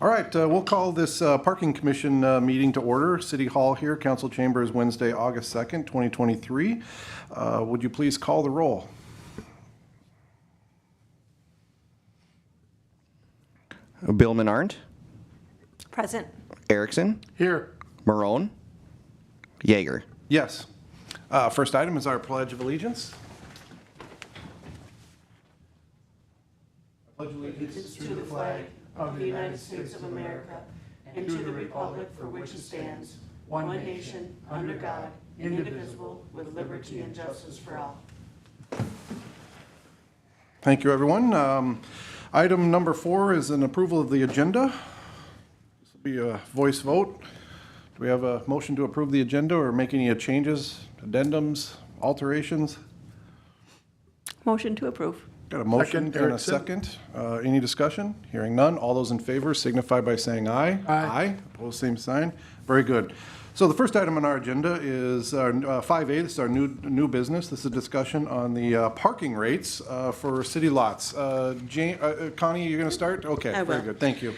All right, we'll call this Parking Commission meeting to order. City Hall here, Council Chambers, Wednesday, August 2nd, 2023. Would you please call the roll? Billman Arndt. Present. Erickson. Here. Marone. Yeager. Yes. First item is our Pledge of Allegiance. I pledge allegiance To the flag of the United States of America and to the republic for which it stands, one nation, under God, indivisible, with liberty and justice for all. Thank you, everyone. Item number 4 is an approval of the agenda. This will be a voice vote. Do we have a motion to approve the agenda or make any changes, addendums, alterations? Motion to approve. Got a motion Second, and a Erickson. second. Any discussion? Hearing none. All those in favor signify by saying aye. Aye. Opposed, same sign. Very good. So the first item on our agenda is our 5A. This is our new business. This is a discussion on the parking rates for city lots. Connie, you're going to start? Okay, I very will. good. Thank you.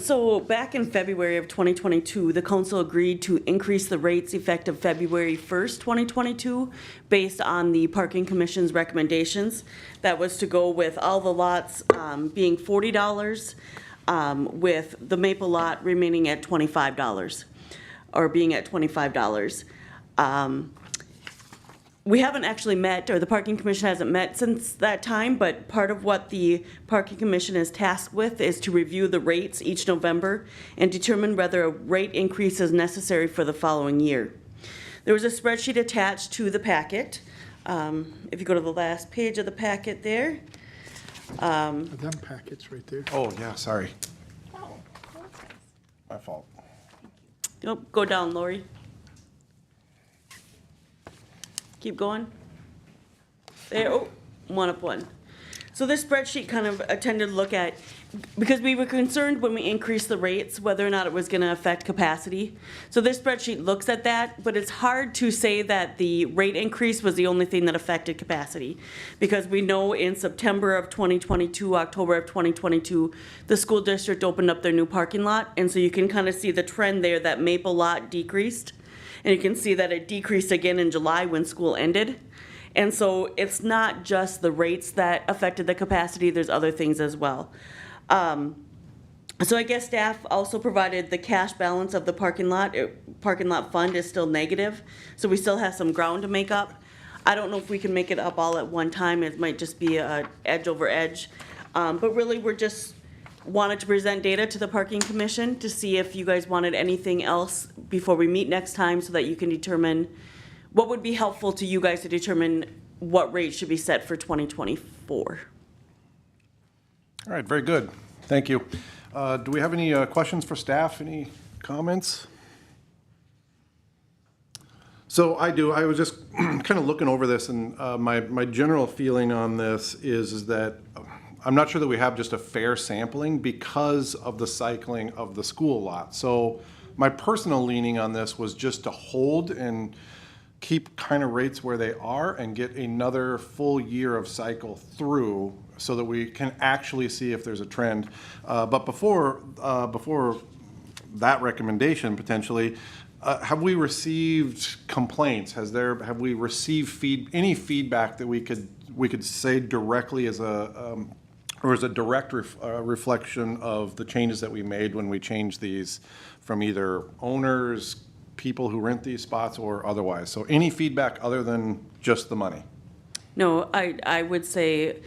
So back in February of 2022, the council agreed to increase the rates effective February 1st, 2022, based on the Parking Commission's recommendations. That was to go with all the lots being $40, with the Maple lot remaining at $25, or being at $25. We haven't actually met, or the Parking Commission hasn't met since that time, but part of what the Parking Commission is tasked with is to review the rates each November and determine whether a rate increase is necessary for the following year. There was a spreadsheet attached to the packet. If you go to the last page of the packet there, Them packets right there. Oh, yeah, sorry. My fault. go down, Lori. Keep going. There, oh, one up one. So this spreadsheet kind of tended to look at, because we were concerned when we increased the rates, whether or not it was gonna affect capacity. So this spreadsheet looks at that, but it's hard to say that the rate increase was the only thing that affected capacity. Because we know in September of 2022, October of 2022, the school district opened up their new parking lot. And so you can kind of see the trend there, that Maple lot decreased. And you can see that it decreased again in July when school ended. And so it's not just the rates that affected the capacity, there's other things as well. So I guess staff also provided the cash balance of the parking lot. Parking lot fund is still negative, so we still have some ground to make up. I don't know if we can make it up all at one time, it might just be a edge over edge. But really, we're just wanted to present data to the Parking Commission to see if you guys wanted anything else before we meet next time, so that you can determine what would be helpful to you guys to determine what rate should be set for 2024. All right, very good. Thank you. Do we have any questions for staff? Any comments? So I do. I was just kind of looking over this, and my general feeling on this is that I'm not sure that we have just a fair sampling because of the cycling of the school lot. So my personal leaning on this was just to hold and keep kind of rates where they are and get another full year of cycle through so that we can actually see if there's a trend. But before that recommendation potentially, have we received complaints? Have we received any feedback that we could say directly as a or as a direct reflection of the changes that we made when we changed these from either owners, people who rent these spots, or otherwise? So any feedback other than just the money? No, I would say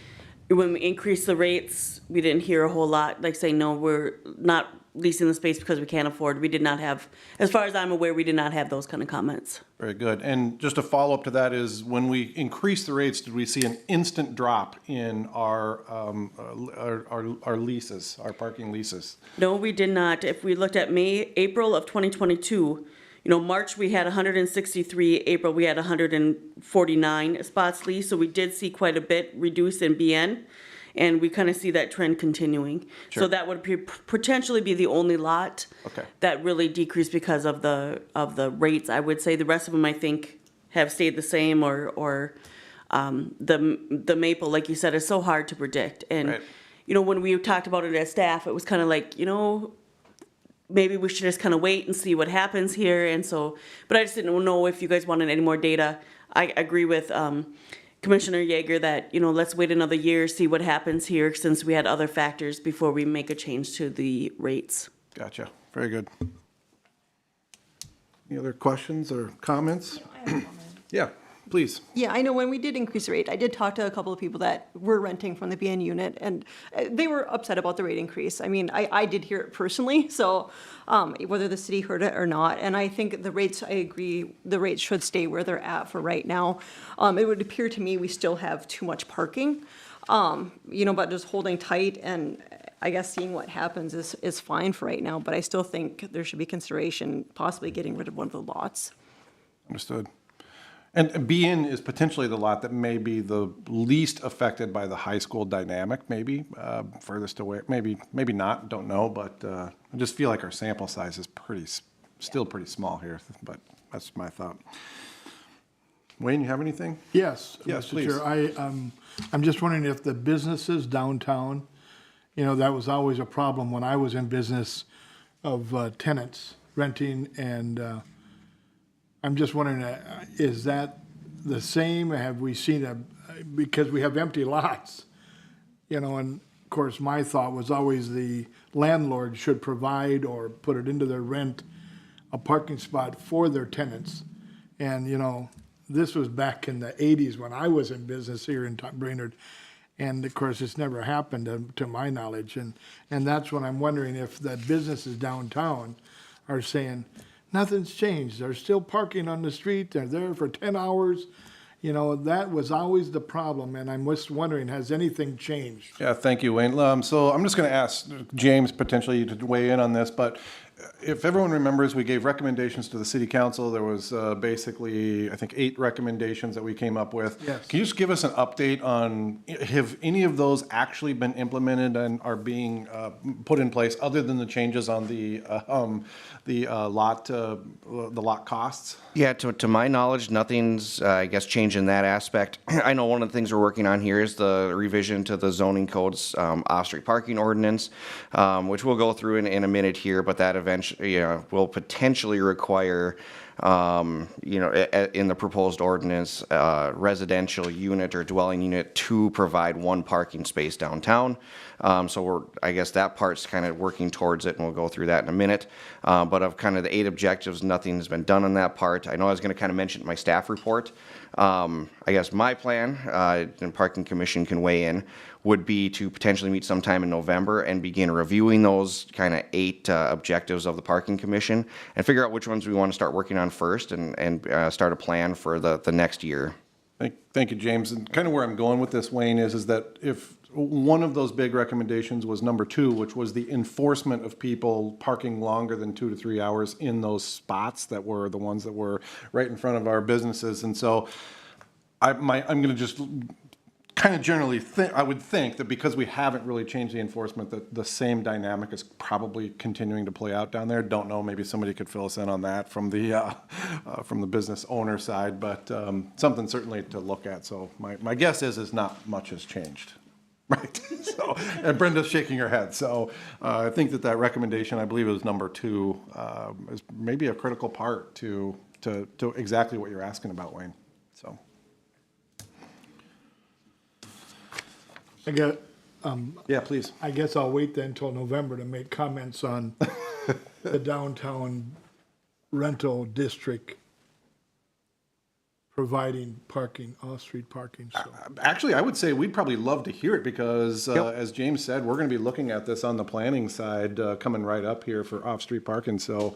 when we increased the rates, we didn't hear a whole lot, like saying, no, we're not leasing the space because we can't afford. We did not have, as far as I'm aware, we did not have those kind of comments. Very good. And just a follow-up to that is, when we increased the rates, did we see an instant drop in our leases, our parking leases? No, we did not. If we looked at April of 2022, March we had 163, April we had 149 spots leased, so we did see quite a bit reduce in BN, and we kind of see that trend continuing. Sure. So that would potentially be the only lot that really decreased because of the rates. I would say the rest of them, I think, have stayed the same, or the Maple, like you said, is so hard to predict. And right. When we talked about it as staff, it was kind of like, maybe we should just kind of wait and see what happens here. And so, but I just didn't know if you guys wanted any more data. I agree with Commissioner Yeager that, let's wait another year, see what happens here, since we had other factors before we make a change to the rates. Gotcha. Very good. Any other questions or comments? Yeah, please. Yeah, I know when we did increase the rate, I did talk to a couple of people that were renting from the BN unit, and they were upset about the rate increase. I mean, I did hear it personally, so whether the city heard it or not, and I think the rates, I agree, the rates should stay where they're at for right now. It would appear to me we still have too much parking, but just holding tight and I guess seeing what happens is fine for right now, but I still think there should be consideration possibly getting rid of one of the lots. Understood. And B-in is potentially the lot that may be the least affected by the high school dynamic, maybe, furthest away, maybe not, don't know, but I just feel like our sample size is still pretty small here, but that's my thought. Wayne, you have anything? Yes, Yes, Mr. please. Chair. I'm just wondering if the businesses downtown, that was always a problem when I was in business of tenants renting, and I'm just wondering, is that the same? Have we seen because we have empty lots, and of course my thought was always the landlord should provide or put it into their rent a parking spot for their tenants. And, this was back in the 80s when I was in business here in Brainerd. And of course, it's never happened to my knowledge. And that's when I'm wondering if the businesses downtown are saying, nothing's changed. There's still parking on the street. They're there for 10 hours. That was always the problem. And I'm just wondering, has anything changed? Yeah, thank you, Wayne. So I'm just going to ask James potentially to weigh in on this, but if everyone remembers, we gave recommendations to the city council. There was basically, I think, 8 recommendations that we came up with. Yes. Can you just give us an update on, have any of those actually been implemented and are being put in place, other than the changes on the lot costs? Yeah, to my knowledge, nothing's, I guess, changed in that aspect. I know one of the things we're working on here is the revision to the zoning codes off-street parking ordinance, which we'll go through in a minute here, but that eventually, will potentially require, in the proposed ordinance, residential unit or dwelling unit to provide one parking space downtown. So I guess that part's kind of working towards it, and we'll go through that in a minute. But of kind of the 8 objectives, nothing has been done on that part. I know I was going to kind of mention my staff report. I guess my plan, and Parking Commission can weigh in, would be to potentially meet sometime in November and begin reviewing those kind of 8 objectives of the Parking Commission and figure out which ones we want to start working on first and start a plan for the next year. Thank you, James. And kind of where I'm going with this, Wayne, is that if one of those big recommendations was number 2, which was the enforcement of people parking longer than 2 to 3 hours in those spots that were the ones that were right in front of our businesses. And so I'm going to just kind of generally think, I would think that because we haven't really changed the enforcement, that the same dynamic is probably continuing to play out down there. Don't know, maybe somebody could fill us in on that from the business owner side, but something certainly to look at. So my guess is not much has changed. Right. So, and Brenda's shaking her head. So I think that recommendation, I believe it was number 2, is maybe a critical part to exactly what you're asking about, Wayne. So. Yeah, please. I guess I'll wait then until November to make comments on the downtown rental district providing parking, off-street parking, so. Actually, I would say we'd probably love to hear it because, as James said, we're going to be looking at this on the planning side coming right up here for off-street parking. So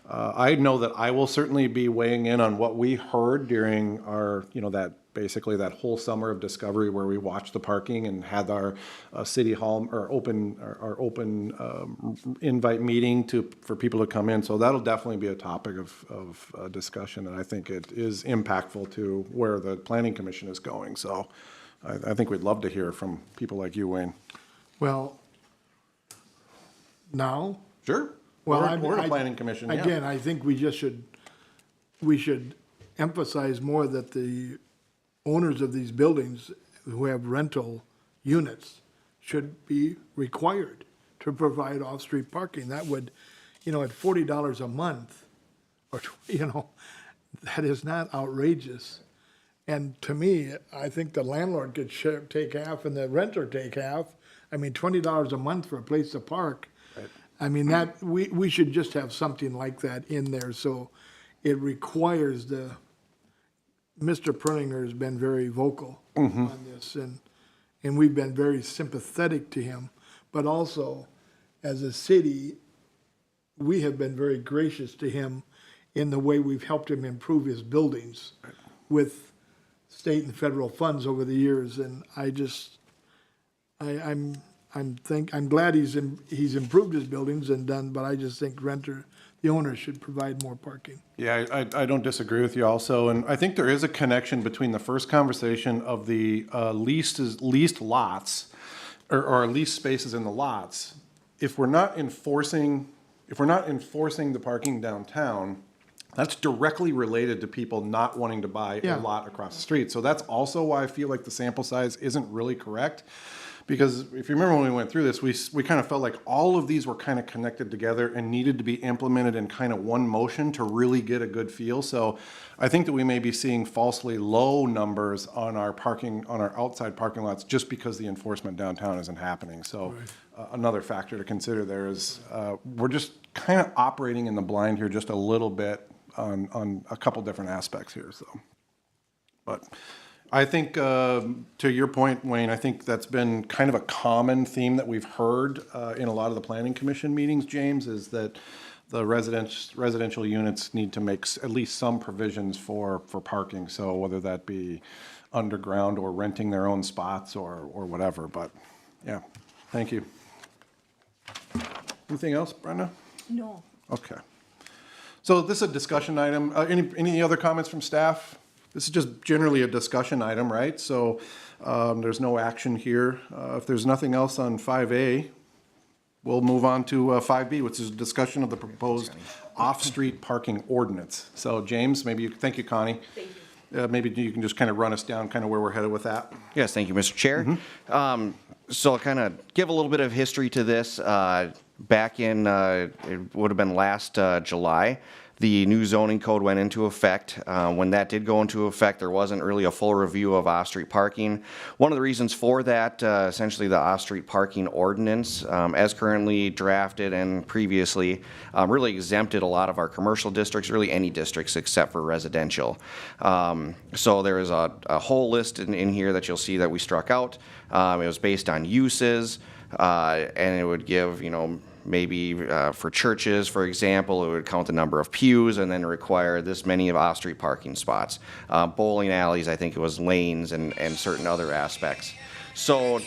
I know that I will certainly be weighing in on what we heard during our, basically that whole summer of discovery where we watched the parking and had our city hall or open invite meeting for people to come in. So that'll definitely be a topic of discussion, and I think it is impactful to where the Planning Commission is going. So I think we'd love to hear from people like you, Wayne. Well, now? Sure. Well, we're a Planning Commission. Yeah. Again, I think we should emphasize more that the owners of these buildings who have rental units should be required to provide off-street parking. That would, at $40 a month, or, that is not outrageous. And to me, I think the landlord could take half and the renter take half. I mean, $20 a month for a place to park. I mean, we should just have something like that in there, so it requires Mr. Perlinger has been very vocal on this, and we've been very sympathetic to him. But also, as a city, we have been very gracious to him in the way we've helped him improve his buildings with state and federal funds over the years. And I'm glad he's improved his buildings and done, but I just think the owner should provide more parking. Yeah, I don't disagree with you also, and I think there is a connection between the first conversation of the leased lots, or leased spaces in the lots. If we're not enforcing the parking downtown, that's directly related to people not wanting to buy a lot across the street. So that's also why I feel like the sample size isn't really correct. Because if you remember when we went through this, we kind of felt like all of these were kind of connected together and needed to be implemented in kind of one motion to really get a good feel. So I think that we may be seeing falsely low numbers on our outside parking lots just because the enforcement downtown isn't happening. So another factor to consider there is we're just kind of operating in the blind here just a little bit on a couple different aspects here. So, but I think, to your point, Wayne, I think that's been kind of a common theme that we've heard in a lot of the planning commission meetings, James, is that the residential units need to make at least some provisions for parking. So whether that be underground or renting their own spots or whatever. But yeah, thank you. Anything else, Brenda? No. Okay. So this is a discussion item. Any other comments from staff? This is just generally a discussion item, right? So there's no action here. If there's nothing else on 5A, we'll move on to 5B, which is a discussion of the proposed off-street parking ordinance. So James, thank you, Connie. Thank you. Maybe you can just kind of run us down kind of where we're headed with that. Yes, thank you, Mr. Chair. So I'll kind of give a little bit of history to this. Back in, it would have been last July, the new zoning code went into effect. When that did go into effect, there wasn't really a full review of off-street parking. One of the reasons for that, essentially the off-street parking ordinance, as currently drafted and previously, really exempted a lot of our commercial districts, really any districts except for residential. So there is a whole list in here that you'll see that we struck out. It was based on uses, and it would give, maybe for churches, for example, it would count the number of pews and then require this many of off-street parking spots. Bowling alleys, I think it was lanes and certain other aspects. So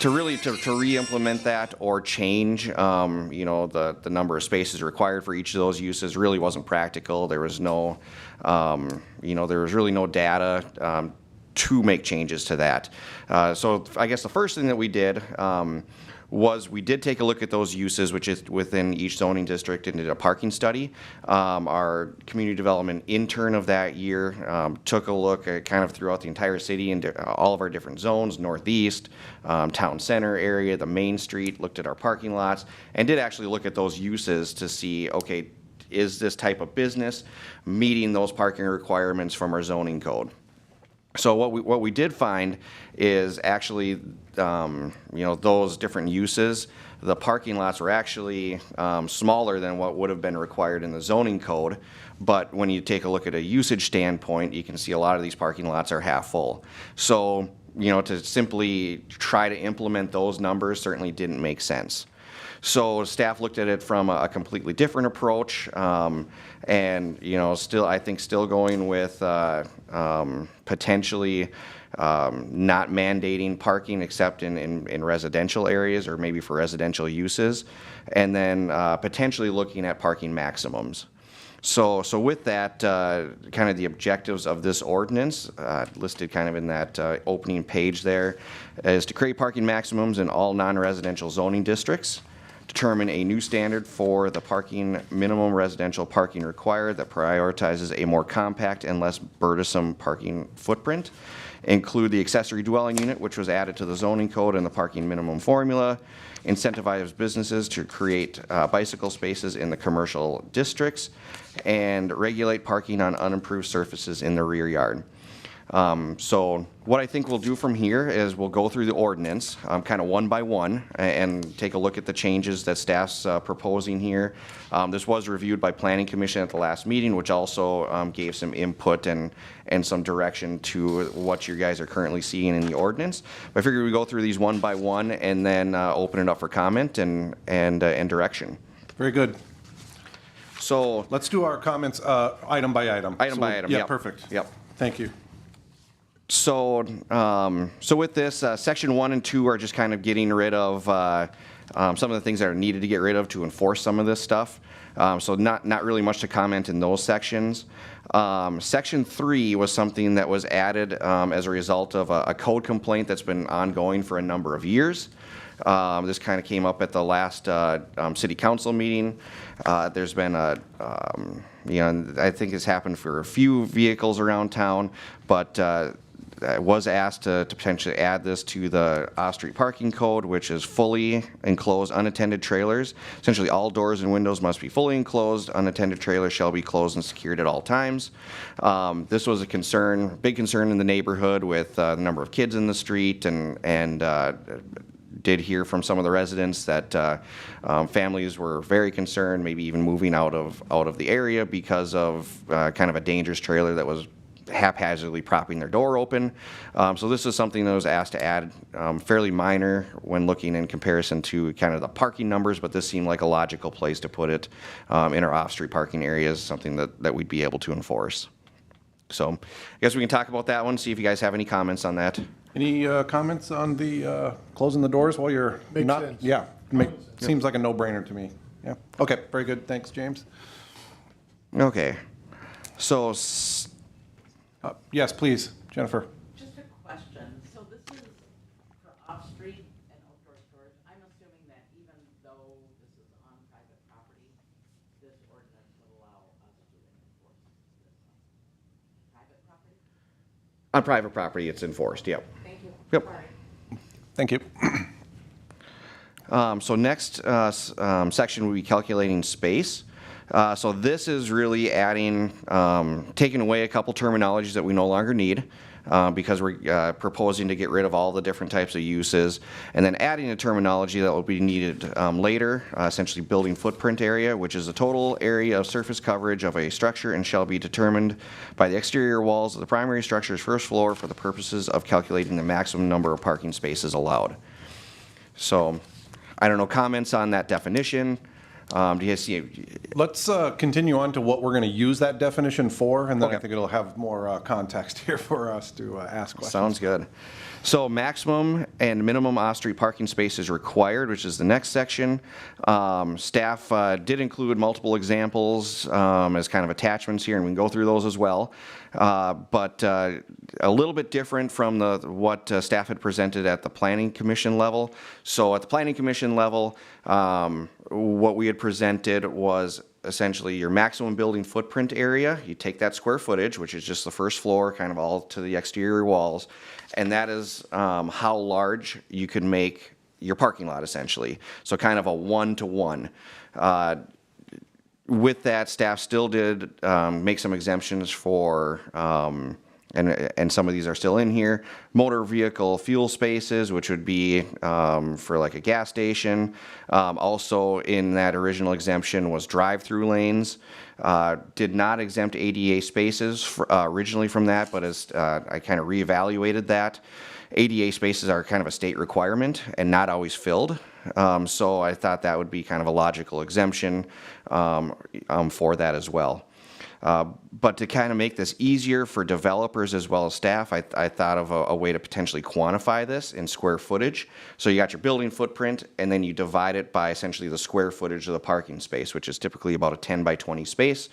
to re-implement that or change, the number of spaces required for each of those uses really wasn't practical. There was no, there was really no data to make changes to that. So I guess the first thing that we did was we did take a look at those uses, which is within each zoning district, and did a parking study. Our community development intern of that year took a look at kind of throughout the entire city and all of our different zones, northeast, town center area, the main street, looked at our parking lots, and did actually look at those uses to see, okay, is this type of business meeting those parking requirements from our zoning code? So what we did find is actually, those different uses, the parking lots were actually smaller than what would have been required in the zoning code. But when you take a look at a usage standpoint, you can see a lot of these parking lots are half full. So, to simply try to implement those numbers certainly didn't make sense. So staff looked at it from a completely different approach, and still going with potentially not mandating parking except in residential areas or maybe for residential uses, and then potentially looking at parking maximums. So with that, kind of the objectives of this ordinance, listed kind of in that opening page there, is to create parking maximums in all non-residential zoning districts, determine a new standard for the parking, minimum residential parking required that prioritizes a more compact and less burdensome parking footprint, include the accessory dwelling unit, which was added to the zoning code and the parking minimum formula, incentivize businesses to create bicycle spaces in the commercial districts, and regulate parking on unimproved surfaces in the rear yard. So what I think we'll do from here is we'll go through the ordinance, kind of one by one, and take a look at the changes that staff's proposing here. This was reviewed by Planning Commission at the last meeting, which also gave some input and some direction to what you guys are currently seeing in the ordinance. But I figured we'd go through these one by one and then open it up for comment and direction. Very good. So Let's do our comments item by item. Item by item, Yeah, yep. perfect. Yep. Thank you. So, so with this, section 1 and 2 are just kind of getting rid of some of the things that are needed to get rid of to enforce some of this stuff. So not really much to comment in those sections. Section 3 was something that was added as a result of a code complaint that's been ongoing for a number of years. This kind of came up at the last city council meeting. There's been I think it's happened for a few vehicles around town, but I was asked to potentially add this to the off-street parking code, which is fully enclosed unattended trailers. Essentially, all doors and windows must be fully enclosed. Unattended trailers shall be closed and secured at all times. This was a concern, big concern in the neighborhood with the number of kids in the street, and did hear from some of the residents that families were very concerned, maybe even moving out of the area because of kind of a dangerous trailer that was haphazardly propping their door open. So this is something that was asked to add, fairly minor when looking in comparison to kind of the parking numbers, but this seemed like a logical place to put it in our off-street parking areas, something that we'd be able to enforce. So I guess we can talk about that one, see if you guys have any comments on that. Any comments on the closing the doors while you're Makes not? sense. Yeah, seems like a no-brainer to me. Yeah. Okay, very good. Thanks, James. Okay. So Yes, please, Jennifer. Just a question. So this is for off-street and outdoor storage. I'm assuming that even though this is on private property, this ordinance will allow us to enforce this on private property? on private property, it's enforced, yep. Thank you. Yep. Sorry. Thank you. So next section will be calculating space. So this is really adding, taking away a couple terminologies that we no longer need because we're proposing to get rid of all the different types of uses, and then adding a terminology that will be needed later, essentially building footprint area, which is the total area of surface coverage of a structure and shall be determined by the exterior walls of the primary structure's first floor for the purposes of calculating the maximum number of parking spaces allowed. So, I don't know, comments on that definition? Do you guys see? Let's continue on to what we're going to use that definition for, and then I Okay. think it'll have more context here for us to ask questions. Sounds good. So maximum and minimum off-street parking spaces required, which is the next section. Staff did include multiple examples as kind of attachments here, and we can go through those as well. But a little bit different from what staff had presented at the Planning Commission level. So at the Planning Commission level, what we had presented was essentially your maximum building footprint area. You take that square footage, which is just the first floor, kind of all to the exterior walls, and that is how large you could make your parking lot, essentially. So kind of a 1-to-1. With that, staff still did make some exemptions for, and some of these are still in here, motor vehicle fuel spaces, which would be for like a gas station. Also in that original exemption was drive-through lanes. Did not exempt ADA spaces originally from that, but as I kind of reevaluated that, ADA spaces are kind of a state requirement and not always filled. So I thought that would be kind of a logical exemption for that as well. But to kind of make this easier for developers as well as staff, I thought of a way to potentially quantify this in square footage. So you got your building footprint, and then you divide it by essentially the square footage of the parking space, which is typically about a 10 by 20 space.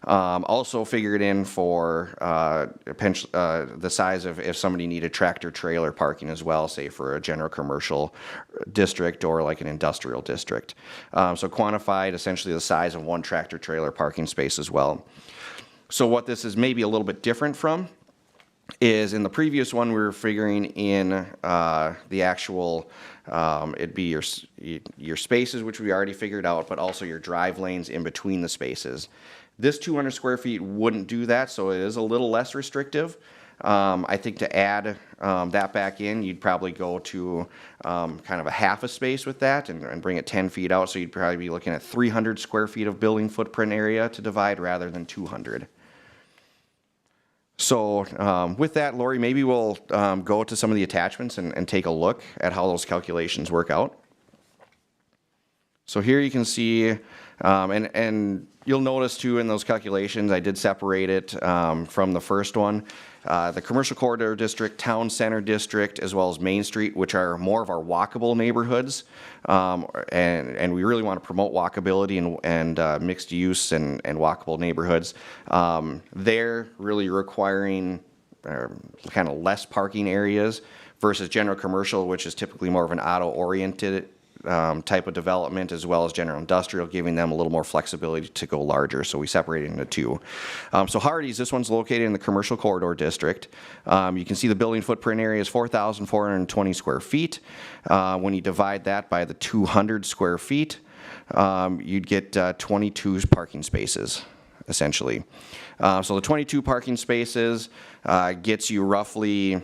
Also figured in for the size of if somebody needed tractor trailer parking as well, say for a general commercial district or like an industrial district. So quantified essentially the size of one tractor trailer parking space as well. So what this is maybe a little bit different from is in the previous one we were figuring in the actual it'd be your spaces, which we already figured out, but also your drive lanes in between the spaces. This 200 square feet wouldn't do that, so it is a little less restrictive. I think to add that back in, you'd probably go to kind of a half a space with that and bring it 10 feet out, so you'd probably be looking at 300 square feet of building footprint area to divide rather than 200. So with that, Lori, maybe we'll go to some of the attachments and take a look at how those calculations work out. So here you can see, and you'll notice too in those calculations, I did separate it from the first one. The commercial corridor district, town center district, as well as Main Street, which are more of our walkable neighborhoods. And we really want to promote walkability and mixed use and walkable neighborhoods. They're really requiring kind of less parking areas versus general commercial, which is typically more of an auto-oriented type of development, as well as general industrial, giving them a little more flexibility to go larger. So we separated into two. So Hardee's, this one's located in the commercial corridor district. You can see the building footprint area is 4,420 square feet. When you divide that by the 200 square feet, you'd get 22 parking spaces, essentially. So the 22 parking spaces gets you roughly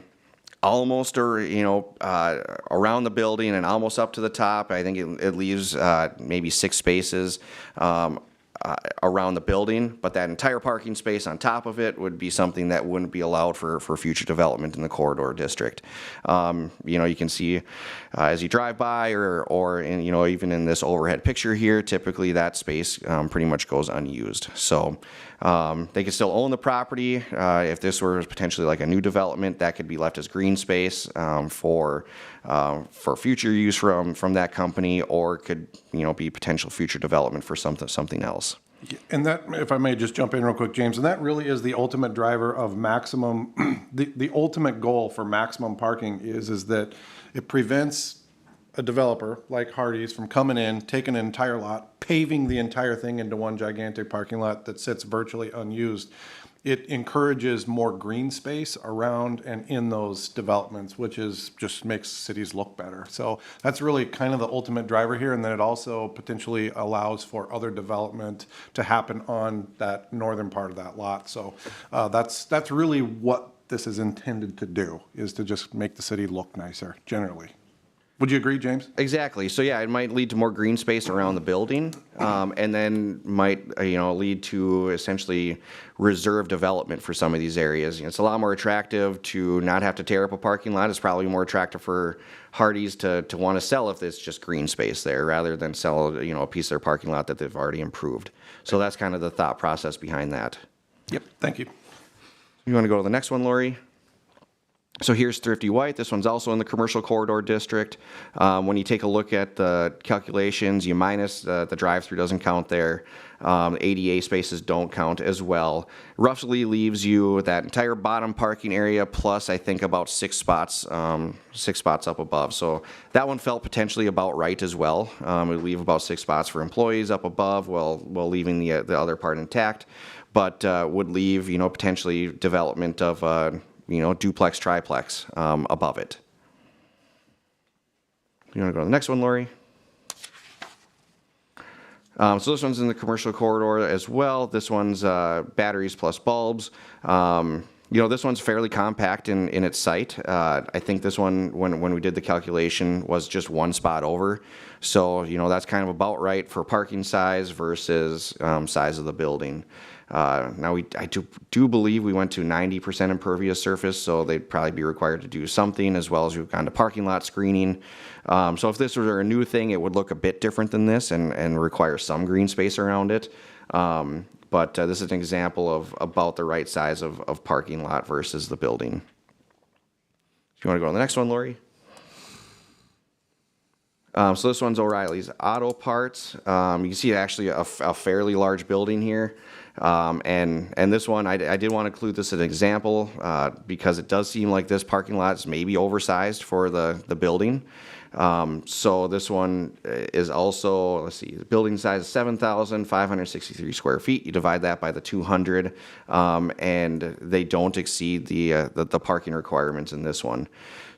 almost, around the building and almost up to the top. I think it leaves maybe 6 spaces around the building, but that entire parking space on top of it would be something that wouldn't be allowed for future development in the corridor district. You can see as you drive by or in, even in this overhead picture here, typically that space pretty much goes unused. So they could still own the property. If this were potentially like a new development, that could be left as green space for future use from that company, or could be potential future development for something else. And that, if I may just jump in real quick, James, and that really is the ultimate driver of maximum, the ultimate goal for maximum parking is that it prevents a developer like Hardee's from coming in, taking an entire lot, paving the entire thing into one gigantic parking lot that sits virtually unused. It encourages more green space around and in those developments, which just makes cities look better. So that's really kind of the ultimate driver here. And then it also potentially allows for other development to happen on that northern part of that lot. So that's really what this is intended to do, is to just make the city look nicer generally. Would you agree, James? Exactly. So yeah, it might lead to more green space around the building, and then might lead to essentially reserve development for some of these areas. It's a lot more attractive to not have to tear up a parking lot. It's probably more attractive for Hardee's to want to sell if it's just green space there, rather than sell a piece of their parking lot that they've already improved. So that's kind of the thought process behind that. Yep. Thank you. You want to go to the next one, Lori? So here's Thrifty White. This one's also in the commercial corridor district. When you take a look at the calculations, you minus the drive-through doesn't count there. ADA spaces don't count as well. Roughly leaves you that entire bottom parking area plus I think about 6 spots up above. So that one felt potentially about right as well. It would leave about 6 spots for employees up above while leaving the other part intact, but would leave potentially development of duplex, triplex above it. You want to go to the next one, Lori? So this one's in the commercial corridor as well. This one's batteries plus bulbs. This one's fairly compact in its site. I think this one, when we did the calculation, was just 1 spot over. So, that's kind of about right for parking size versus size of the building. Now, I do believe we went to 90% impervious surface, so they'd probably be required to do something, as well as we've gone to parking lot screening. So if this were a new thing, it would look a bit different than this and require some green space around it. But this is an example of about the right size of parking lot versus the building. If you want to go to the next one, Lori. So this one's O'Reilly's Auto Parts. You can see actually a fairly large building here. And this one, I did want to include this as an example because it does seem like this parking lot is maybe oversized for the building. So this one is also, let's see, the building size is 7,563 square feet. You divide that by the 200, and they don't exceed the parking requirements in this one.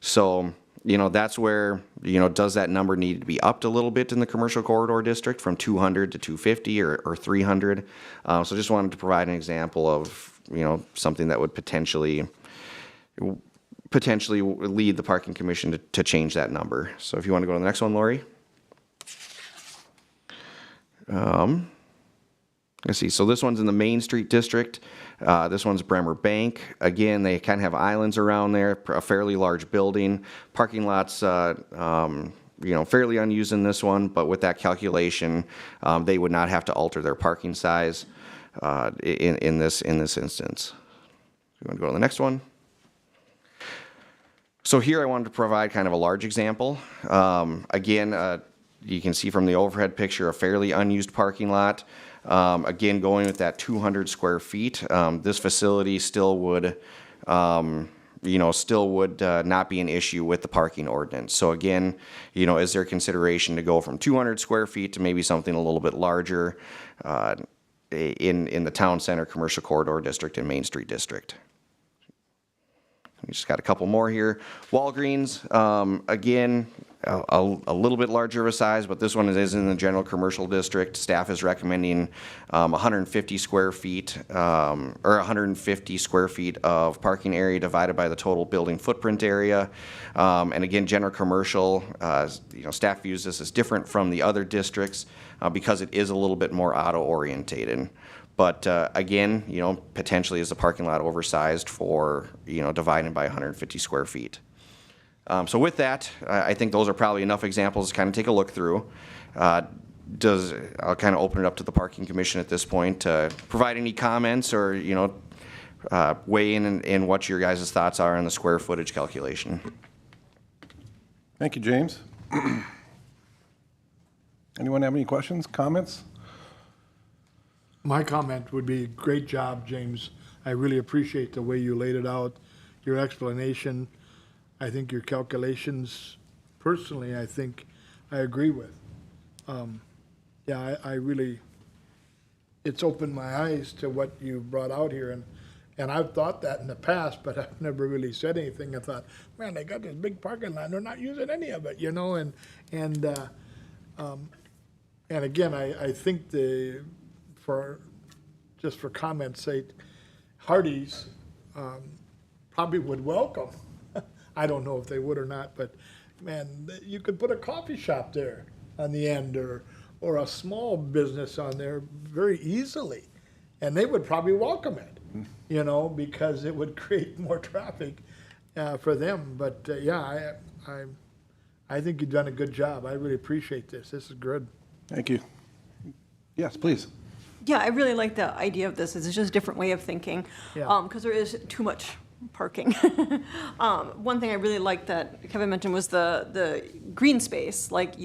So, you know, that's where, you know, does that number need to be upped a little bit in the commercial corridor district from 200 to 250 or 300? So just wanted to provide an example of, you know, something that would potentially lead the parking commission to change that number. So if you want to go to the next one, Lori. Let's see, so this one's in the Main Street district. This one's Bremer Bank. Again, they kind of have islands around there, a fairly large building. Parking lots, you know, fairly unused in this one, but with that calculation, they would not have to alter their parking size in this instance. You want to go to the next one? So here I wanted to provide kind of a large example. Again, you can see from the overhead picture a fairly unused parking lot. Again, going with that 200 square feet, this facility still would, you know, not be an issue with the parking ordinance. So again, you know, is there consideration to go from 200 square feet to maybe something a little bit larger in the town center commercial corridor district and Main Street district? We just got a couple more here. Walgreens, again, a little bit larger of a size, but this one is in the general commercial district. Staff is recommending 150 square feet or 150 square feet of parking area divided by the total building footprint area. And again, general commercial, you know, staff views this as different from the other districts because it is a little bit more auto orientated. But again, you know, potentially is the parking lot oversized for, you know, divided by 150 square feet. So with that, I think those are probably enough examples to kind of take a look through. I'll kind of open it up to the parking commission at this point to provide any comments or, you know, weigh in what your guys' thoughts are on the square footage calculation. Thank you, James. Anyone have any questions, comments? My comment would be, great job, James. I really appreciate the way you laid it out, your explanation. I think your calculations, personally, I think I agree with. Yeah, I really, it's opened my eyes to what you brought out here, and I've thought that in the past, but I've never really said anything. I thought, man, they got this big parking lot, they're not using any of it, you know, and again, I think for comments' sake, Hardee's probably would welcome. I don't know if they would or not, but man, you could put a coffee shop there on the end or a small business on there very easily, and they would probably welcome it, you know, because it would create more traffic for them. But yeah, I think you've done a good job. I really appreciate this. This is good. Thank you. Yes, please. Yeah, I really like the idea of this. It's just a different way of thinking, Yeah. because there is too much parking. One thing I really liked that Kevin mentioned was the green space. Like,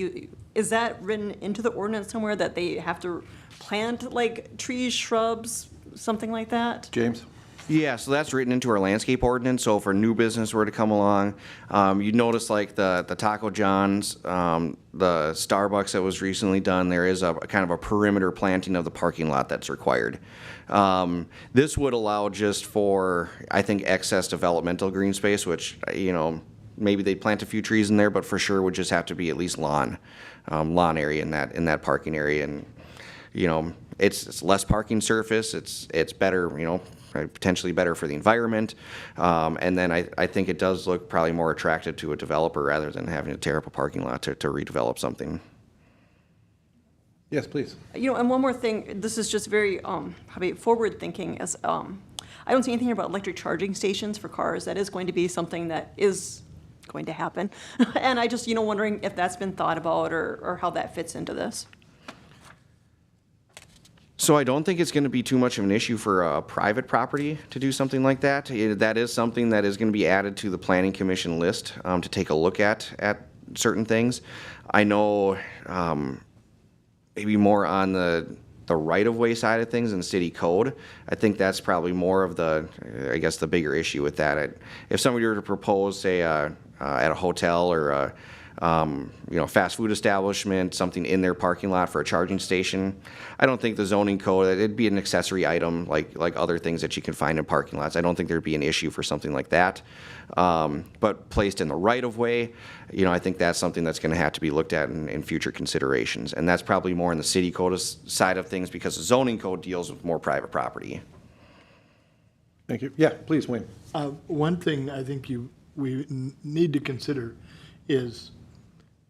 is that written into the ordinance somewhere that they have to plant like trees, shrubs, something like that? James? Yeah, so that's written into our landscape ordinance. So if a new business were to come along, you'd notice like the Taco John's, the Starbucks that was recently done, there is a kind of a perimeter planting of the parking lot that's required. This would allow just for, I think, excess developmental green space, which, you know, maybe they'd plant a few trees in there, but for sure would just have to be at least lawn area in that parking area. And, you know, it's less parking surface. It's better, you know, potentially better for the environment. And then I think it does look probably more attractive to a developer rather than having to tear up a parking lot to redevelop something. Yes, please. You know, and one more thing, this is just very probably forward thinking, as I don't see anything about electric charging stations for cars. That is going to be something that is going to happen. And I just, you know, wondering if that's been thought about or how that fits into this. So I don't think it's going to be too much of an issue for a private property to do something like that. That is something that is going to be added to the planning commission list to take a look at certain things. I know maybe more on the right-of-way side of things in city code. I think that's probably more of the, I guess, the bigger issue with that. If somebody were to propose, say, at a hotel or a fast food establishment, something in their parking lot for a charging station, I don't think the zoning code, it'd be an accessory item like other things that you can find in parking lots. I don't think there'd be an issue for something like that. But placed in the right of way, I think that's something that's going to have to be looked at in future considerations. And that's probably more in the city code side of things because the zoning code deals with more private property. Thank you. Yeah, please, Wayne. One thing I think we need to consider is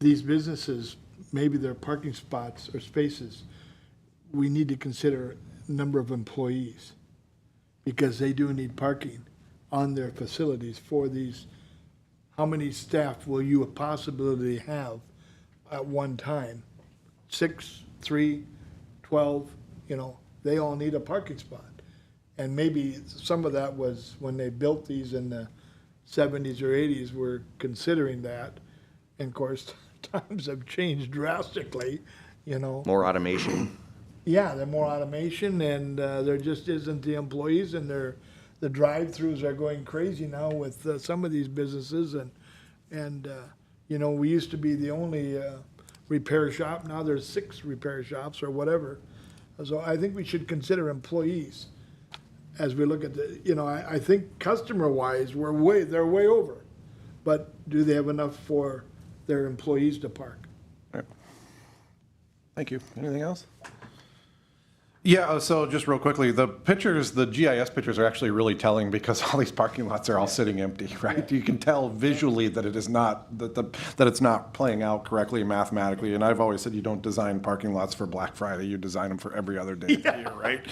these businesses, maybe their parking spots or spaces, we need to consider number of employees because they do need parking on their facilities for these. How many staff will you possibly have at one time? 6, 3, 12, they all need a parking spot. And maybe some of that was when they built these in the 70s or 80s, we're considering that. And of course, times have changed drastically, More automation. Yeah, they're more automation and there just isn't the employees and the drive-throughs are going crazy now with some of these businesses and we used to be the only repair shop. Now there's 6 repair shops or whatever. So I think we should consider employees as we look at I think customer-wise, they're way over. But do they have enough for their employees to park? All right. Thank you. Anything else? Yeah, so just real quickly, the GIS pictures are actually really telling because all these parking lots are all sitting empty, right? You can tell visually that it is not, that it's not playing out correctly mathematically. And I've always said you don't design parking lots for Black Friday, you design them for every other day of the year, right?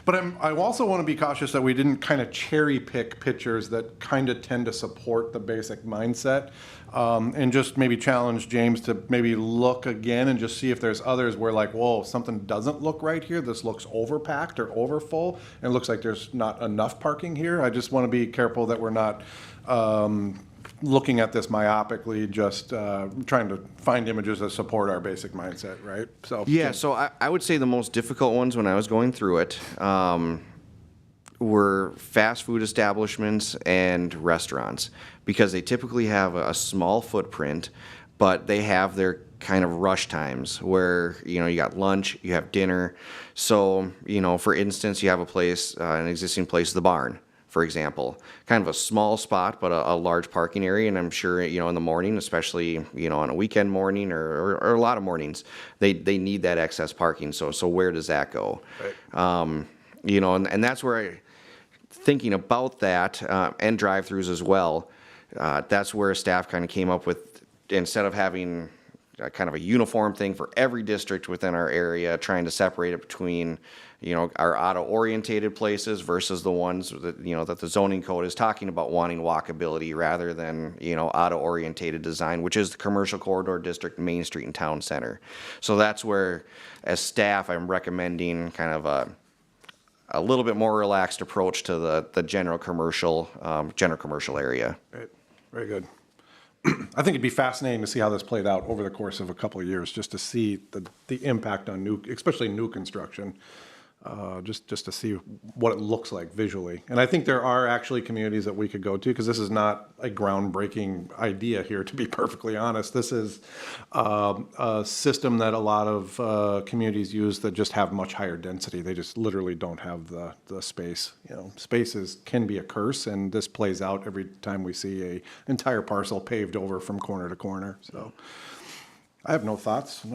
But I also want to be cautious that we didn't kind of cherry pick pictures that kind of tend to support the basic mindset. And just maybe challenge James to maybe look again and just see if there's others where like, whoa, something doesn't look right here. This looks overpacked or overfull, and it looks like there's not enough parking here. I just want to be careful that we're not looking at this myopically, just trying to find images that support our basic mindset, right? So Yeah, so I would say the most difficult ones when I was going through it were fast food establishments and restaurants because they typically have a small footprint, but they have their kind of rush times where, you got lunch, you have dinner. So, for instance, you have a place, an existing place, the Barn, for example, kind of a small spot, but a large parking area. And I'm sure, in the morning, especially, on a weekend morning or a lot of mornings, they need that excess parking. So where does that go? Right. And that's where thinking about that and drive-throughs as well, that's where staff kind of came up with, instead of having kind of a uniform thing for every district within our area, trying to separate it between, our auto-orientated places versus the ones that, that the zoning code is talking about wanting walkability rather than, auto-orientated design, which is the commercial corridor district, Main Street and Town Center. So that's where, as staff, I'm recommending kind of a little bit more relaxed approach to the general commercial area. Right. Very good. I think it'd be fascinating to see how this played out over the course of a couple of years, just to see the impact on especially new construction, just to see what it looks like visually. And I think there are actually communities that we could go to, because this is not a groundbreaking idea here, to be perfectly honest. This is a system that a lot of communities use that just have much higher density. They just literally don't have the space. Spaces can be a curse, and this plays out every time we see a entire parcel paved over from corner to corner. So I have no thoughts.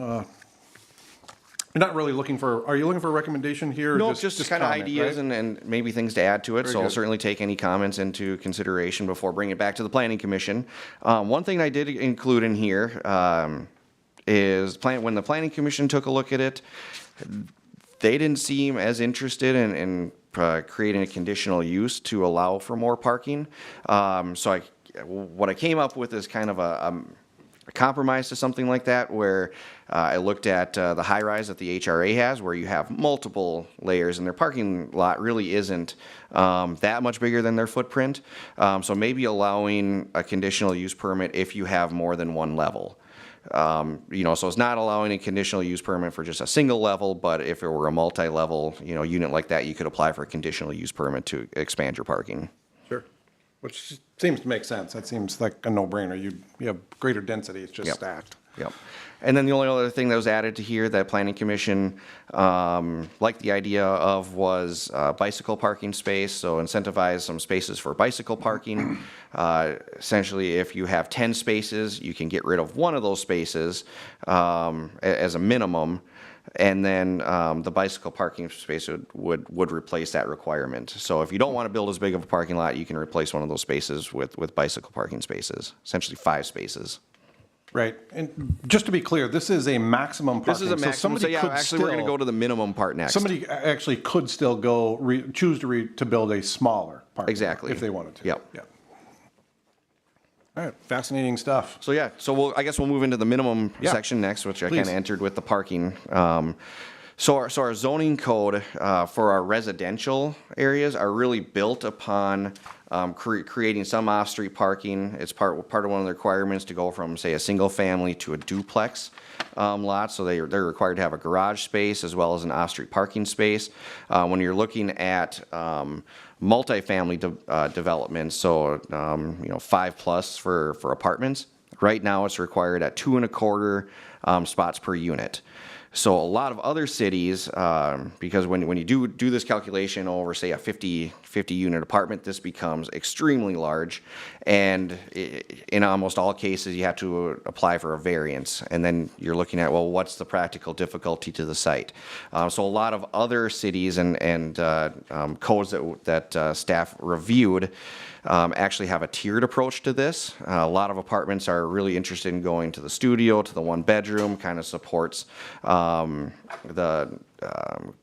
You're not really are you looking for a recommendation here? Or No, just kind of comment, ideas right? and maybe things to add to it. Very So I'll good. certainly take any comments into consideration before bringing it back to the Planning Commission. One thing I did include in here is when the Planning Commission took a look at it, they didn't seem as interested in creating a conditional use to allow for more parking. So what I came up with is kind of a compromise to something like that, where I looked at the high rise that the HRA has, where you have multiple layers, and their parking lot really isn't that much bigger than their footprint. So maybe allowing a conditional use permit if you have more than one level. So it's not allowing a conditional use permit for just a single level, but if it were a multi-level, unit like that, you could apply for a conditional use permit to expand your parking. Sure. Which seems to make sense. That seems like a no-brainer. You have greater density, it's just Yep. stacked. Yep. And then the only other thing that was added to here that Planning Commission liked the idea of was bicycle parking space, so incentivize some spaces for bicycle parking. Essentially, if you have 10 spaces, you can get rid of one of those spaces as a minimum, and then the bicycle parking space would replace that requirement. So if you don't want to build as big of a parking lot, you can replace one of those spaces with bicycle parking spaces, essentially 5 spaces. Right. And just to be clear, this is a maximum parking. This is a maximum, so yeah, actually, we're gonna go to the minimum part next. Somebody actually could still go, choose to build a smaller parking lot. Exactly. If they wanted to. Yep. Yeah. All right, fascinating stuff. So yeah, so I guess we'll move into the minimum Yeah. section next, which I Please. kind of entered with the parking. So our zoning code for our residential areas are really built upon creating some off-street parking. It's part of one of the requirements to go from, say, a single family to a duplex lot. So they're required to have a garage space as well as an off-street parking space. When you're looking at multifamily developments, so 5+ for apartments. Right now, it's required at 2.25 spots per unit. So a lot of other cities, because when you do this calculation over, say, a 50 unit apartment, this becomes extremely large, and in almost all cases, you have to apply for a variance, and then you're looking at, well, what's the practical difficulty to the site? So a lot of other cities and codes that staff reviewed actually have a tiered approach to this. A lot of apartments are really interested in going to the studio, to the 1-bedroom, kind of supports the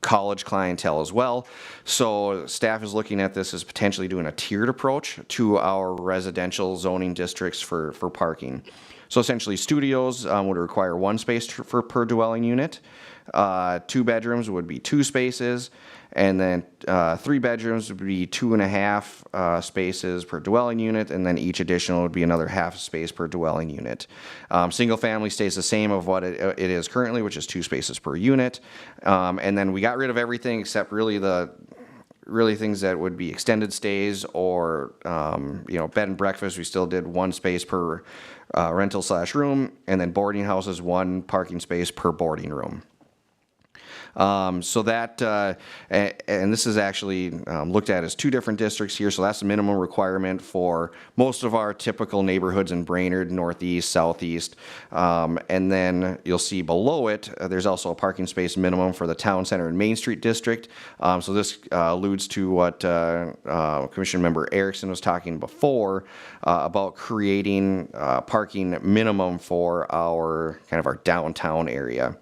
college clientele as well. So staff is looking at this as potentially doing a tiered approach to our residential zoning districts for parking. So essentially, studios would require 1 space per dwelling unit. 2 bedrooms would be 2 spaces, and then 3 bedrooms would be 2.5 spaces per dwelling unit, and then each additional would be another half space per dwelling unit. Single family stays the same of what it is currently, which is 2 spaces per unit. And then we got rid of everything except really things that would be extended stays or bed and breakfast. We still did 1 space per rental/room, and then boarding houses 1 parking space per boarding room. So that, and this is actually looked at as 2 different districts here, so that's the minimum requirement for most of our typical neighborhoods in Brainerd, Northeast, Southeast. And then you'll see below it, there's also a parking space minimum for the Town Center and Main Street District. So this alludes to what Commission Member Erickson was talking before about creating parking minimum for our downtown area.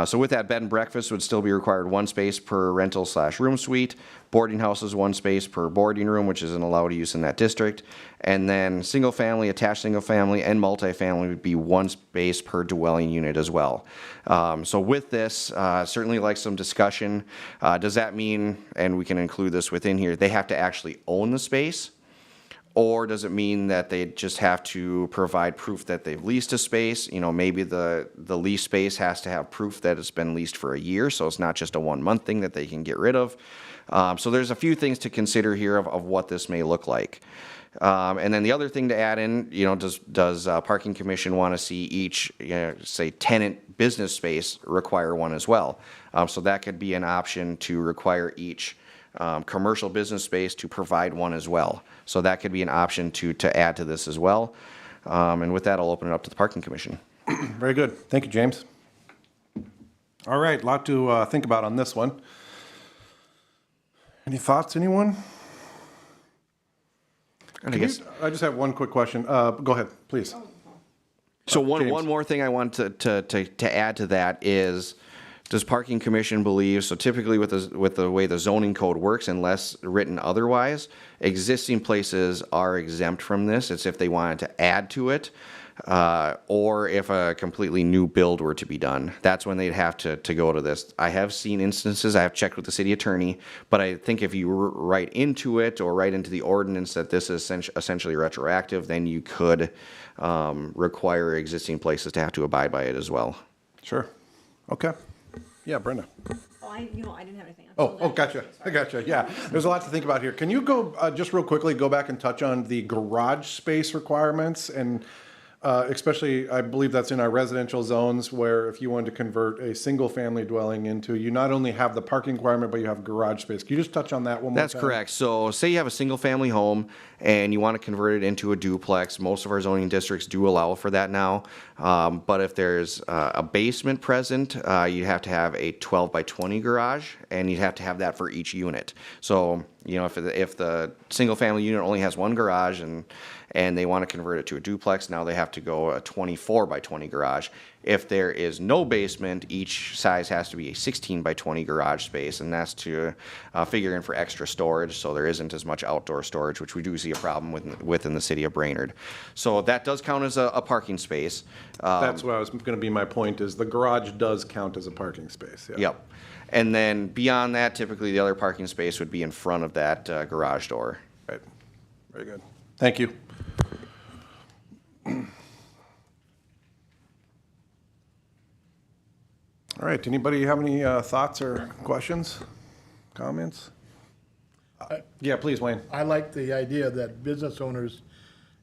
So with that, bed and breakfast would still be required 1 space per rental/room suite. Boarding houses 1 space per boarding room, which isn't allowed use in that district. And then single family, attached single family, and multifamily would be 1 space per dwelling unit as well. So with this, certainly like some discussion. Does that mean, and we can include this within here, they have to actually own the space? Or does it mean that they just have to provide proof that they've leased a space? Maybe the lease space has to have proof that it's been leased for a year, so it's not just a 1-month thing that they can get rid of. So there's a few things to consider here of what this may look like. And then the other thing to add in, does Parking Commission want to see each, say, tenant business space require 1 as well? So that could be an option to require each commercial business space to provide 1 as well. So that could be an option to add to this as well. And with that, I'll open it up to the Parking Commission. Very good. Thank you, James. All right, a lot to think about on this one. Any thoughts, anyone? And I guess I just have one quick question. Go ahead, please. so. James. One more thing I want to add to that is, does Parking Commission believe, so typically with the way the zoning code works, unless written otherwise, existing places are exempt from this. It's if they wanted to add to it. or if a completely new build were to be done. That's when they'd have to go to this. I have seen instances, I have checked with the city attorney, but I think if you write into it or write into the ordinance that this is essentially retroactive, then you could require existing places to have to abide by it as well. Sure. Okay. Yeah, Brenda. Oh, I didn't have anything. Gotcha. I gotcha. Yeah, there's a lot to think about here. Can you go, just real quickly, go back and touch on the garage space requirements and especially, I believe that's in our residential zones where if you wanted to convert a single-family dwelling into, you not only have the parking requirement, but you have garage space. Can you just touch on that one more time? That's correct. So say you have a single-family home and you want to convert it into a duplex. Most of our zoning districts do allow for that now. But if there's a basement present, you have to have a 12 by 20 garage, and you'd have to have that for each unit. So, you know, if the single-family unit only has one garage and they want to convert it to a duplex, now they have to go a 24 by 20 garage. If there is no basement, each size has to be a 16 by 20 garage space, and that's to figure in for extra storage, so there isn't as much outdoor storage, which we do see a problem within the city of Brainerd. So that does count as a parking space. That's what I was going to be my point, is the garage does count as a parking space. Yeah. Yep. And then beyond that, typically the other parking space would be in front of that garage door. Right. Very good. Thank you. All right, anybody have any thoughts or questions, comments? Yeah, please, Wayne. I like the idea that business owners,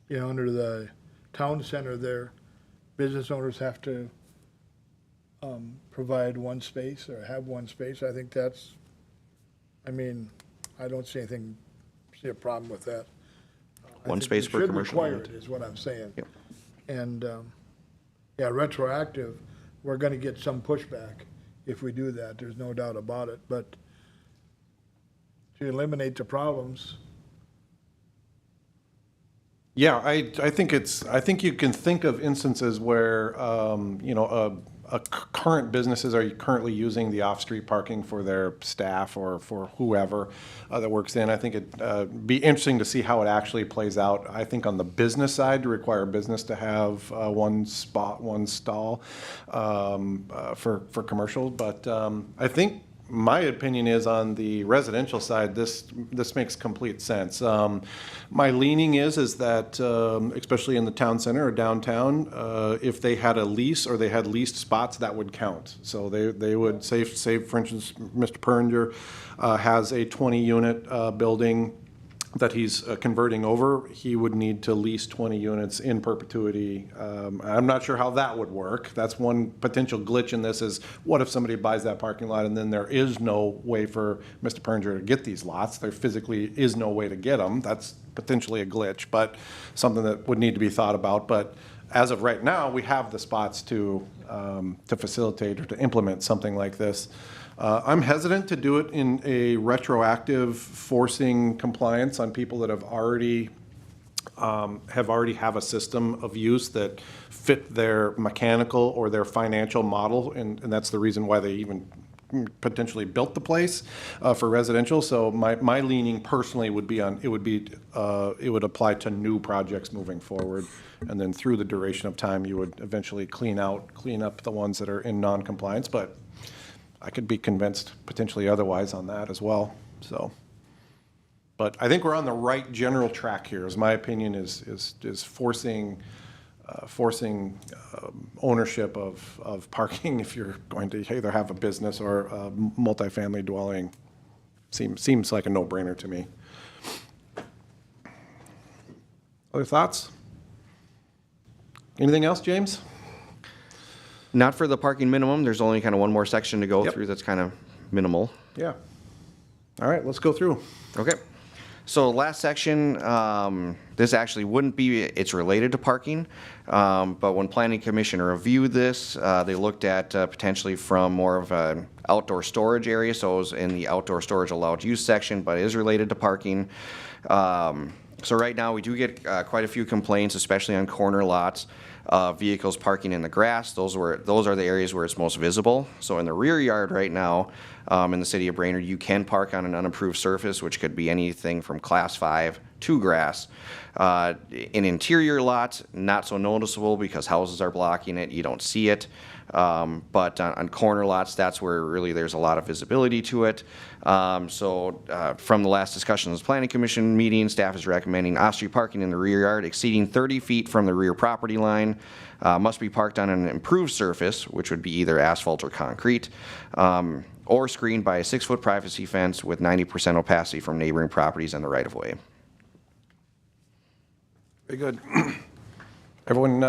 you know, under the town center there, business owners have to provide one space or have one space. I think that's, I mean, I don't see a problem with that. I One think space we per commercial should require unit. it, is what I'm saying. Yep. And, yeah, retroactive, we're gonna get some pushback if we do that, there's no doubt about it, but to eliminate the problems, Yeah, I think you can think of instances where, you know, current businesses are currently using the off-street parking for their staff or for whoever that works in. I think it'd be interesting to see how it actually plays out. I think on the business side, to require business to have one spot, one stall for commercial. But I think my opinion is on the residential side, this makes complete sense. My leaning is that, especially in the town center or downtown, if they had a lease or they had leased spots, that would count. So they would say, for instance, Mr. Perringer has a 20-unit building that he's converting over, he would need to lease 20 units in perpetuity. I'm not sure how that would work. That's one potential glitch in this is, what if somebody buys that parking lot and then there is no way for Mr. Perringer to get these lots? There physically is no way to get them. That's potentially a glitch, but something that would need to be thought about. But as of right now, we have the spots to facilitate or to implement something like this. I'm hesitant to do it in a retroactive forcing compliance on people that have already have a system of use that fit their mechanical or their financial model, and that's the reason why they even potentially built the place for residential. So my leaning personally would be on, it would apply to new projects moving forward, and then through the duration of time, you would eventually clean up the ones that are in non-compliance. But I could be convinced potentially otherwise on that as well. So, but I think we're on the right general track here. Is my opinion is forcing ownership of parking if you're going to either have a business or a multifamily dwelling. Seems like a no-brainer to me. Other thoughts? Anything else, James? Not for the parking minimum. There's only kind of one more section to go Yep. through that's kind of minimal. Yeah. All right, let's go through. Okay. So last section, this actually wouldn't be, it's related to parking, but when Planning Commission reviewed this, they looked at potentially from more of an outdoor storage area, so it was in the outdoor storage allowed use section, but it is related to parking. So right now, we do get quite a few complaints, especially on corner lots, vehicles parking in the grass. Those are the areas where it's most visible. So in the rear yard right now, in the city of Brainerd, you can park on an unapproved surface, which could be anything from class 5 to grass. In interior lots, not so noticeable because houses are blocking it, you don't see it. But on corner lots, that's where really there's a lot of visibility to it. From the last discussion of the Planning Commission meeting, staff is recommending off-street parking in the rear yard exceeding 30 feet from the rear property line. Must be parked on an improved surface, which would be either asphalt or concrete, or screened by a 6-foot privacy fence with 90% opacity from neighboring properties and the right-of-way. Very good. Everyone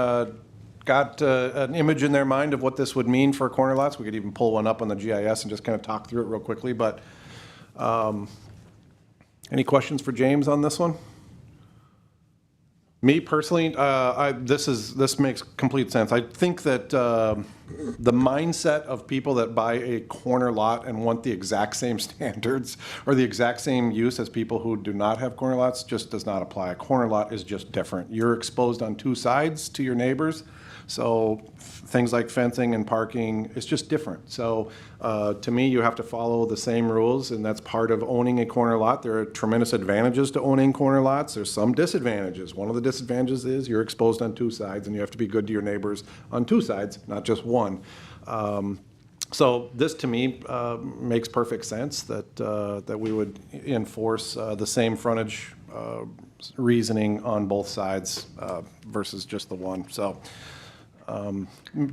got an image in their mind of what this would mean for corner lots? We could even pull one up on the GIS and just kind of talk through it real quickly, but any questions for James on this one? Me personally, this makes complete sense. I think that the mindset of people that buy a corner lot and want the exact same standards or the exact same use as people who do not have corner lots just does not apply. A corner lot is just different. You're exposed on two sides to your neighbors. So things like fencing and parking, it's just different. So to me, you have to follow the same rules, and that's part of owning a corner lot. There are tremendous advantages to owning corner lots. There's some disadvantages. One of the disadvantages is you're exposed on two sides, and you have to be good to your neighbors on two sides, not just one. So this, to me, makes perfect sense that we would enforce the same frontage reasoning on both sides versus just the one. So.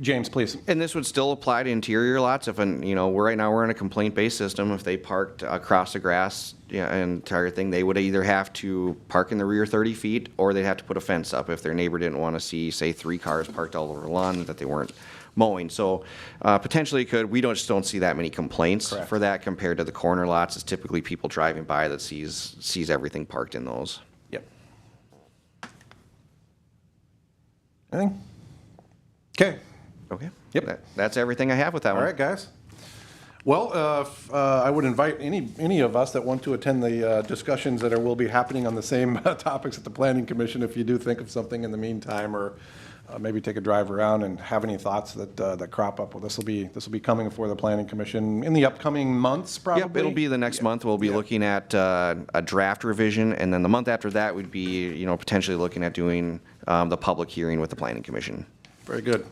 James, please. And this would still apply to interior lots if, right now we're in a complaint-based system. If they parked across the grass, entire thing, they would either have to park in the rear 30 feet or they'd have to put a fence up if their neighbor didn't want to see, say, 3 cars parked all over the lawn that they weren't mowing. So potentially we just don't see that many complaints Correct. for that compared to the corner lots. It's typically people driving by that sees everything parked in those. Yep. Anything? Okay. Okay. Yep. That's everything I have with that All one. right, guys. Well, I would invite any of us that want to attend the discussions that will be happening on the same topics at the Planning Commission. If you do think of something in the meantime, or maybe take a drive around and have any thoughts that crop up. Well, this will be coming before the Planning Commission in the upcoming months, probably. Yep, it'll be the next month. We'll be looking at a draft revision, and then the month after that, we'd be potentially looking at doing the public hearing with the Planning Commission. Very good.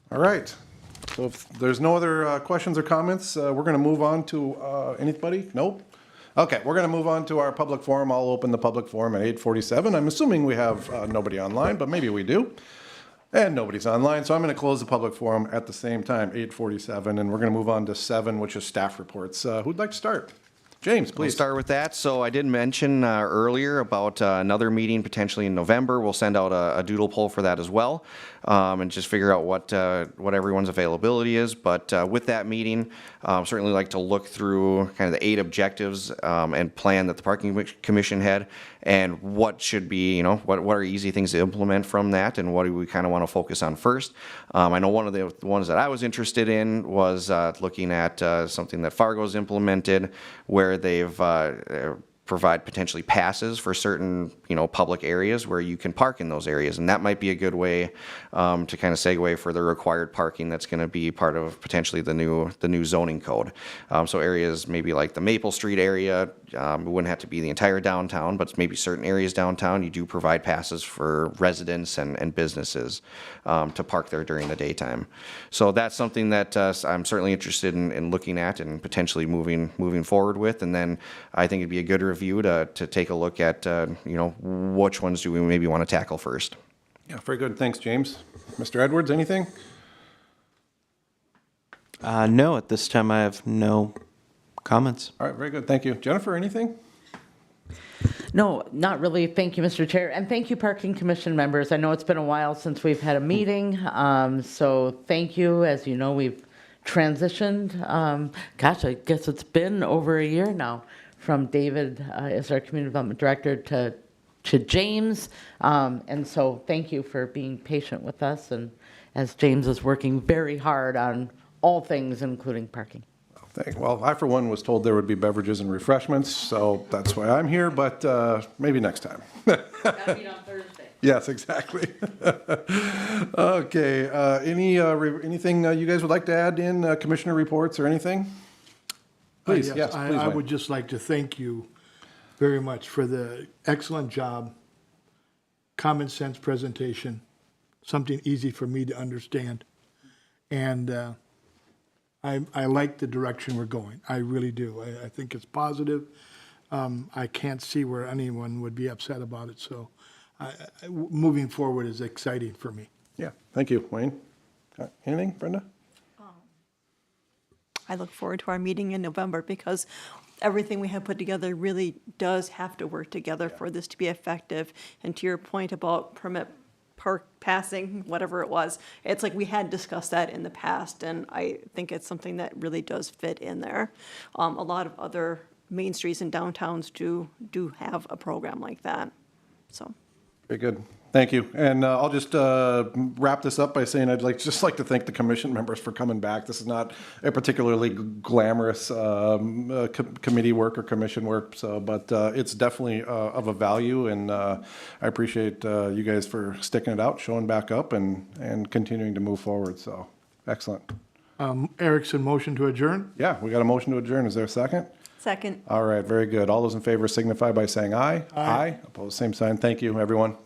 All right. So if there's no other questions or comments, we're going to move on to anybody? Nope. Okay, we're going to move on to our public forum. I'll open the public forum at 8:47. I'm assuming we have nobody online, but maybe we do. And nobody's online, so I'm going to close the public forum at the same time, 8:47, and we're going to move on to 7, which is staff reports. Who'd like to start? James, We'll please. start with that. So I did mention earlier about another meeting potentially in November. We'll send out a doodle poll for that as well, and just figure out what everyone's availability is. But with that meeting, certainly like to look through kind of the 8 objectives and plan that the Parking Commission had, and what should be, what are easy things to implement from that, and what do we kind of want to focus on first. I know one of the ones that I was interested in was looking at something that Fargo's implemented, where they've provide potentially passes for certain, public areas where you can park in those areas. And that might be a good way to kind of segue for the required parking that's going to be part of potentially the new zoning code. So areas maybe like the Maple Street area, it wouldn't have to be the entire downtown, but maybe certain areas downtown, you do provide passes for residents and businesses to park there during the daytime. So that's something that I'm certainly interested in looking at and potentially moving forward with. And then I think it'd be a good review to take a look at, which ones do we maybe want to tackle first. Yeah, very good. Thanks, James. Mr. Edwards, anything? No, at this time I have no comments. All right, very good. Thank you. Jennifer, anything? No, not really. Thank you, Mr. Chair. And thank you, Parking Commission members. I know it's been a while since we've had a meeting. So thank you. As you know, we've transitioned. I guess it's been over a year now from David as our Community Development Director to James. And so thank you for being patient with us. And as James is working very hard on all things, including parking. Well, I, for one, was told there would be beverages and refreshments, so that's why I'm here, but maybe next time. Gotta meet on Thursday. Yes, exactly. Okay, anything you guys would like to add in commissioner reports or anything? Please, yes, please, I Wayne. would just like to thank you very much for the excellent job, common sense presentation, something easy for me to understand. And I like the direction we're going. I really do. I think it's positive. I can't see where anyone would be upset about it. So moving forward is exciting for me. Yeah, thank you, Wayne. Anything, Brenda? I look forward to our meeting in November because everything we have put together really does have to work together for this to be effective. And to your point about permit park passing, whatever it was, it's like we had discussed that in the past, and I think it's something that really does fit in there. A lot of other main streets and downtowns do have a program like that, so. Very good. Thank you. And I'll just wrap this up by saying just like to thank the commission members for coming back. This is not a particularly glamorous committee work or commission work, but it's definitely of a value, and I appreciate you guys for sticking it out, showing back up, and continuing to move forward. So excellent. Erickson, motion to adjourn? Yeah, we got a motion to adjourn. Is there a second? Second. All right, very good. All those in favor signify by saying aye. Aye. Opposed, same sign. Thank you, everyone.